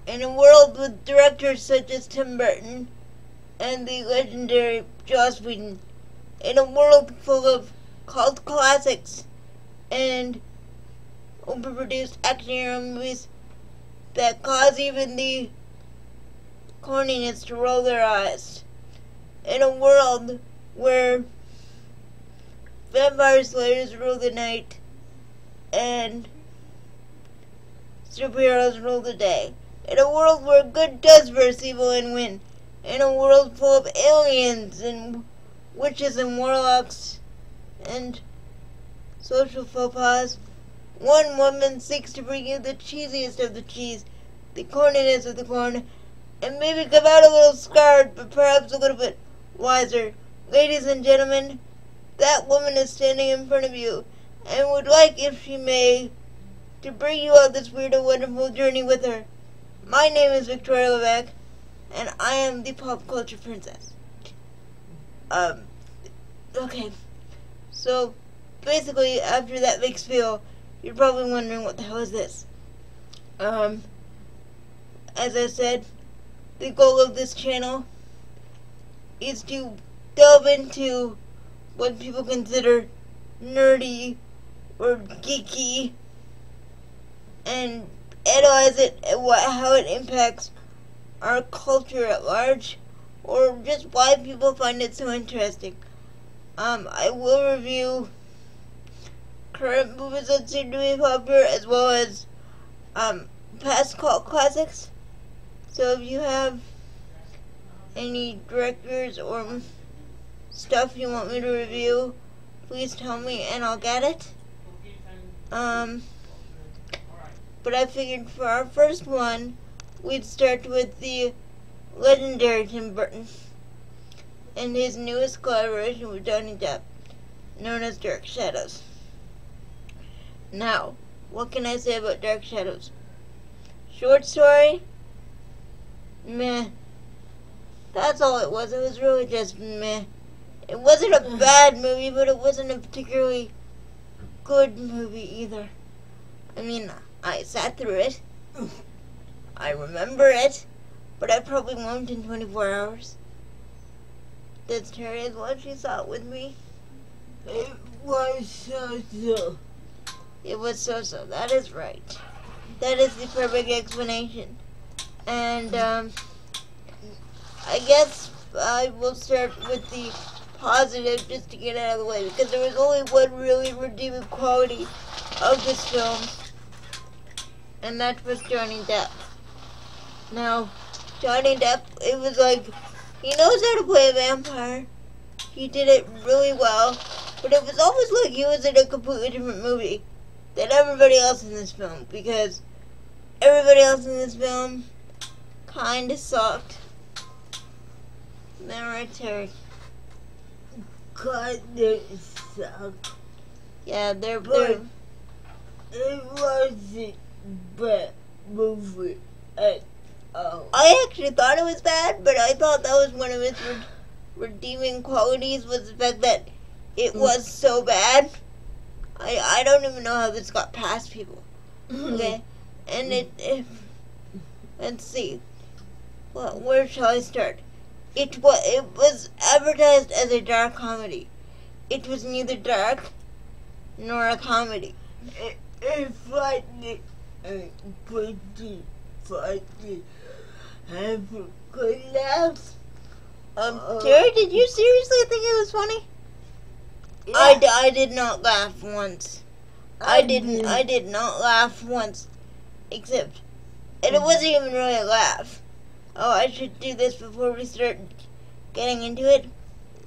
In a world with directors such as Tim Burton and the legendary Joss Whedon, in a world full of cult classics and overproduced action hero movies that cause even the corniness to roll their eyes, in a world where vampire slayers rule the night and superheroes rule the day, in a world where good does versus evil and win, in a world full of aliens and witches and warlocks and social faux pas, one woman seeks to bring you the cheesiest of the cheese, the corniness of the corn, and maybe come out a little scarred, but perhaps a little bit wiser. Ladies and gentlemen, that woman is standing in front of you, and would like, if she may, to bring you on this weird and wonderful journey with her. My name is Victoria Levesque, and I am the pop culture princess. Okay. So, basically, after that big spiel, you're probably wondering what the hell is this? As I said, the goal of this channel is to delve into what people consider nerdy or geeky and analyze it and how it impacts our culture at large, or just why people find it so interesting. I will review current movies that seem to be popular, as well as past cult classics. So if you have any directors or stuff you want me to review, please tell me and I'll get it. But I figured for our first one, we'd start with the legendary Tim Burton and his newest collaboration with Johnny Depp, known as Dark Shadows. Now, what can I say about Dark Shadows? Short story? Meh. That's all it was. It was really just meh. It wasn't a bad movie, but it wasn't a particularly good movie either. I mean, I sat through it. I remember it, but I probably won't in 24 hours. Does Terry what she saw it with me? It was so-so. It was so-so. That is right. That is the perfect explanation. And, I guess I will start with the positive just to get out of the way, because there was only one really redeeming quality of this film, and that was Johnny Depp. Now, Johnny Depp, it was like, he knows how to play a vampire. He did it really well, but it was almost like he was in a completely different movie than everybody else in this film, because everybody else in this film kinda sucked. Then right, Terry. Kinda sucked. Yeah, they're It wasn't bad movie at all. I actually thought it was bad, but I thought that was one of its redeeming qualities, was the fact that it was so bad. I don't even know how this got past people. Okay, and let's see. Well, where shall I start? It was advertised as a dark comedy. It was neither dark nor a comedy. It's funny and pretty funny. Have a good laugh. Terry, did you seriously think it was funny? Yeah. I did not laugh once. I did not laugh once. Except, and it wasn't even really a laugh. Oh, I should do this before we start getting into it.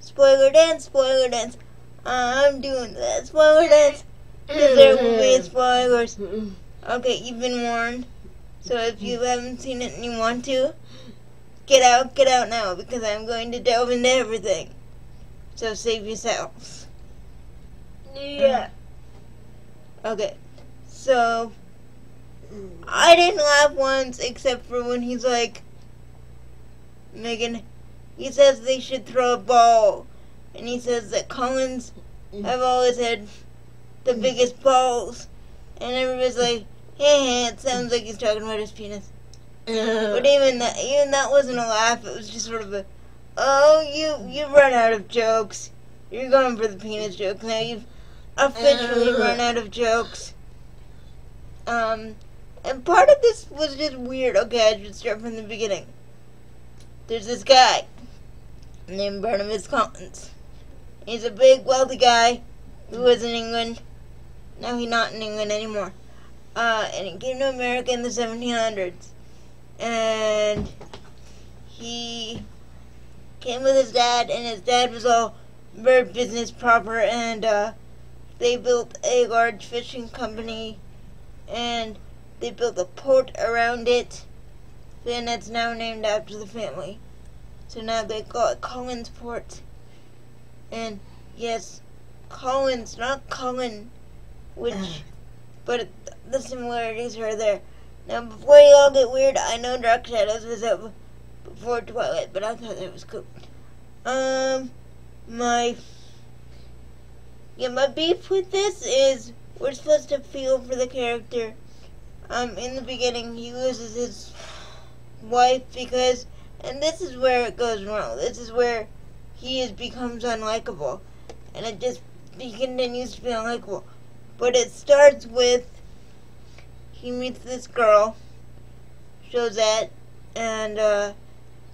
Spoiler dance, spoiler dance. I'm doing that. Spoiler dance. Because there will be spoilers. Okay, you've been warned. So if you haven't seen it and you want to, get out now, because I'm going to delve into everything. So save yourselves. Yeah. Okay, so I didn't laugh once, except for when he's like, Megan, he says they should throw a ball, and he says that Collins have always had the biggest balls, and everybody's like, hey, it sounds like he's talking about his penis. But even that wasn't a laugh. It was just sort of a, oh, you run out of jokes. You're going for the penis joke. Now you've officially run out of jokes. And part of this was just weird. Okay, I should start from the beginning. There's this guy named Burton+Depp. He's a big, wealthy guy who was in England. Now he's not in England anymore. And he came to America in the 1700s. And he came with his dad, and his dad was all very business proper, and they built a large fishing company, and they built a port around it, and it's now named after the family. So now they call it Collins Port. And yes, Collins, not Cullen, but the similarities are there. Now, before you all get weird, I know Dark Shadows was out before Twilight, but I thought that was cool. My beef with this is we're supposed to feel for the character. In the beginning, he loses his wife because, and this is where it goes wrong. This is where he becomes unlikable, and he continues to be unlikable. But it starts with he meets this girl, Josette, and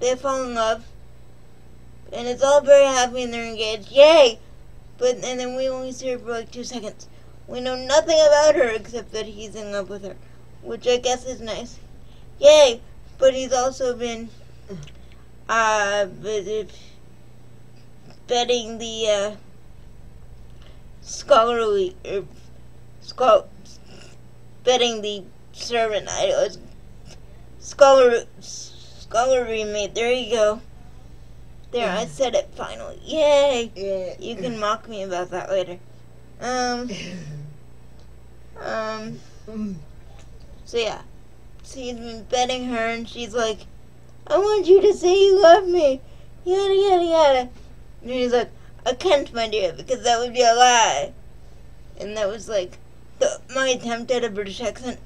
they fall in love, and it's all very happy and they're engaged. Yay! And then we only see her for like 2 seconds. We know nothing about her except that he's in love with her, which I guess is nice. Yay! But he's also been betting the betting the servant. Scholarly mate. There you go. There, I said it finally. Yay! Yeah. You can mock me about that later. So yeah. So he's been betting her, and she's like, I want you to say you love me. Yada, yada, yada. And he's like, I can't, my dear, because that would be a lie. And that was like my attempt at a British accent.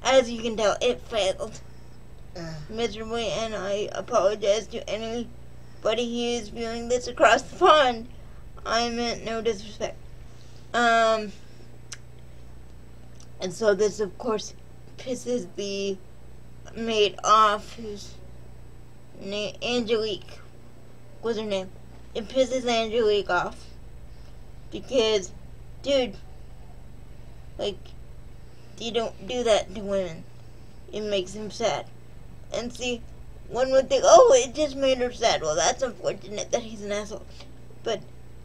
As you can tell, it failed miserably, and I apologize to anybody who is viewing this across the pond. I meant no disrespect. And so this, of course, pisses the maid off, whose name, Angelique was her name. It pisses Angelique off because, dude, like, you don't do that to women. It makes them sad. And see, one would think, oh, it just made her sad. Well, that's unfortunate that he's an asshole. But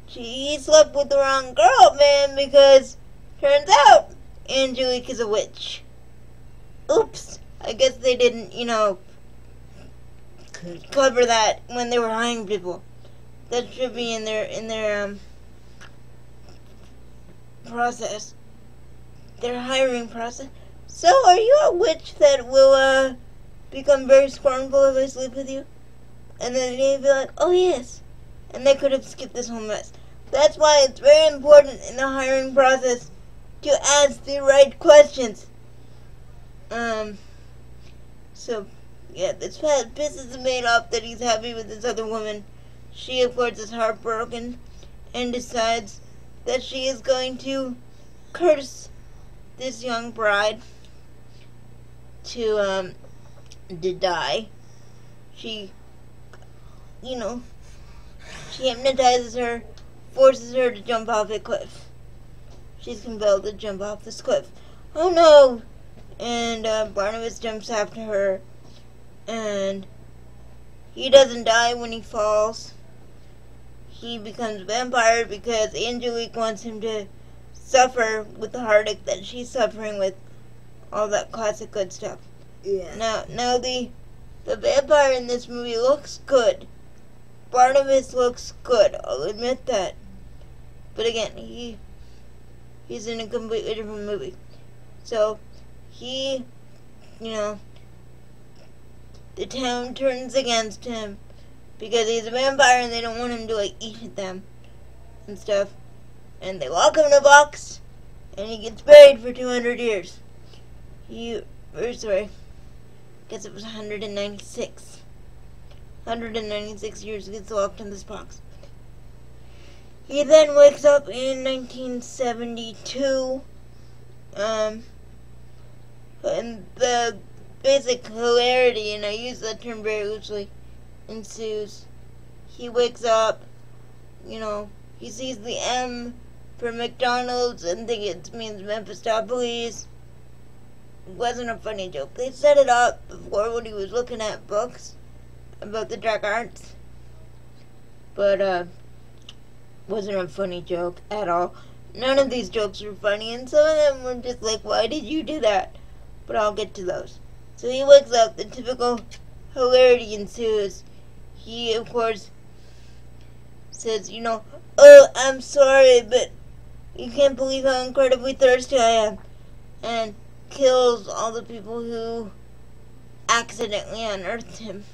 he slept with the wrong girl, man, because turns out Angelique is a witch. Oops. I guess they didn't, cover that when they were hiring people. That should be in their process. Their hiring process. So, are you a witch that will become very scornful if I sleep with you? And then they'd be like, oh yes. And they could have skipped this whole mess. That's why it's very important in the hiring process to ask the right questions. So, yeah, this pisses the maid off that he's happy with this other woman. She, of course, is heartbroken and decides that she is going to curse this young bride to die. She hypnotizes her, forces her to jump off a cliff. She's compelled to jump off this cliff. Oh no! And Barnabas jumps after her, and he doesn't die when he falls. He becomes a vampire because Angelique wants him to suffer with the heartache that she's suffering with. All that classic good stuff. Yeah. Now the vampire in this movie looks good. Barnabas looks good, I'll admit that. But again, he's in a completely different movie. So, the town turns against him because he's a vampire and they don't want him to, eat them and stuff. And they lock him in a box, and he gets buried for 200 years. Guess it was 196. 196 years gets locked in this box. He then wakes up in 1972. And the basic hilarity, and I use that term very loosely, ensues. He wakes up, he sees the M for McDonald's and thinks it means Mephistopheles. It wasn't a funny joke. They set it up before when he was looking at books about the dark arts. But, wasn't a funny joke at all. None of these jokes were funny, and some of them were just like, why did you do that? But I'll get to those. So he wakes up, the typical hilarity ensues. He, of course, says, oh, I'm sorry, but you can't believe how incredibly thirsty I am. And kills all the people who accidentally unearthed him.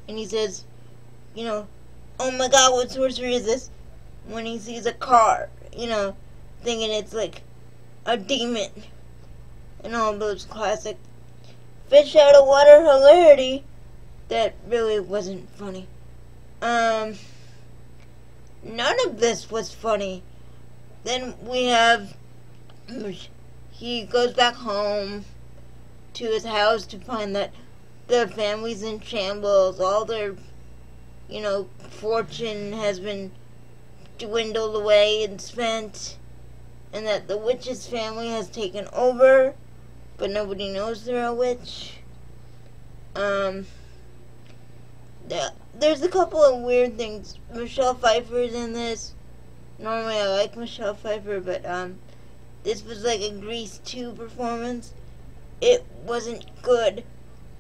And he says, oh my god, what sorcery is this? When he sees a car, thinking it's like a demon. And all those classic fish out of water hilarity that really wasn't funny. None of this was funny. Then we have, he goes back home to his house to find that the family's in shambles. All their, fortune has been dwindled away and spent. And that the witch's family has taken over, but nobody knows they're a witch. There's a couple of weird things. Michelle Pfeiffer's in this. Normally I like Michelle Pfeiffer, but this was like a Grease 2 performance. It wasn't good.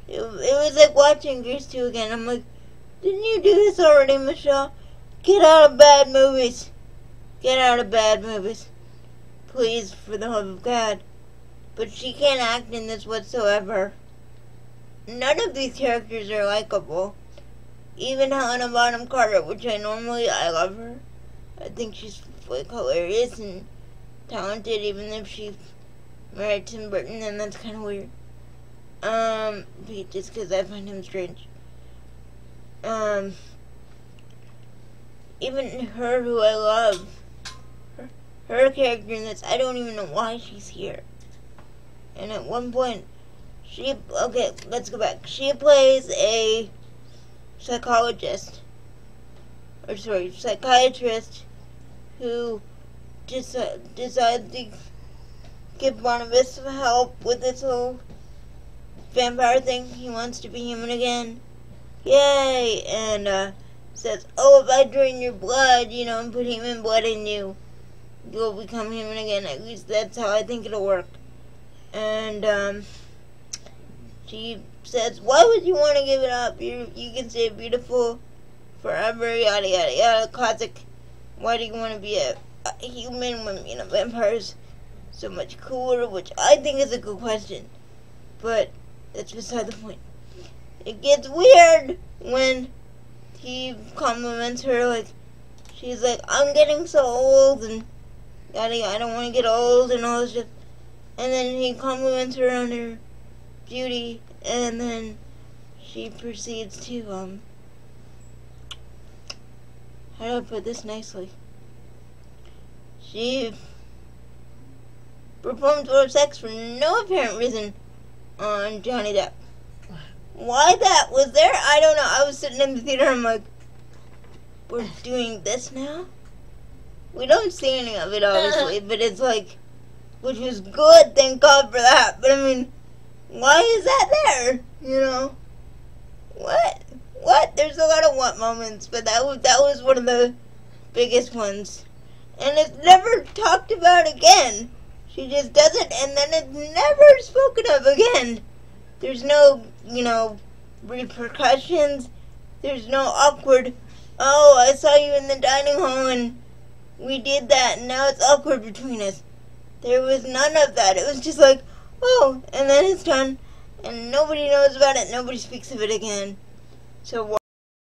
It was like watching Grease 2 again. I'm like, didn't you do this already, Michelle? Get out of bad movies. Get out of bad movies. Please, for the love of God. But she can't act in this whatsoever. None of these characters are likable. Even Helena Bonham Carter, which I love her. I think she's like hilarious and talented, even if she's married to Burton, and that's kind of weird. Just because I find him strange. Even her, who I love, her character in this, I don't even know why she's here. And at one point, let's go back. She plays a psychiatrist who decides to give Barnabas some help with this whole vampire thing. He wants to be human again. Yay! And says, oh, if I drain your blood, and put human blood in you, you'll become human again. At least that's how I think it'll work. And she says, why would you want to give it up? You can stay beautiful forever, yada yada yada. Classic, why do you want to be a human when vampires so much cooler? Which I think is a good question, but that's beside the point. It gets weird when he compliments her, like, she's like, I'm getting so old, and yada yada, I don't want to get old, and all this stuff. And then he compliments her on her beauty, and then she proceeds to, how do I put this nicely? She performs oral sex for no apparent reason on Johnny Depp. Why that was there, I don't know. I was sitting in the theater, I'm like, we're doing this now? We don't see any of it, obviously, but it's like, which was good, thank God for that. But I mean, why is that there? What? There's a lot of what moments, but that was one of the biggest ones. And it's never talked about again. She just does it, and then it's never spoken of again. There's no, repercussions. There's no awkward, oh, I saw you in the dining hall and we did that and now it's awkward between us. There was none of that. It was just like, oh, and then it's done. And nobody knows about it. Nobody speaks of it again. So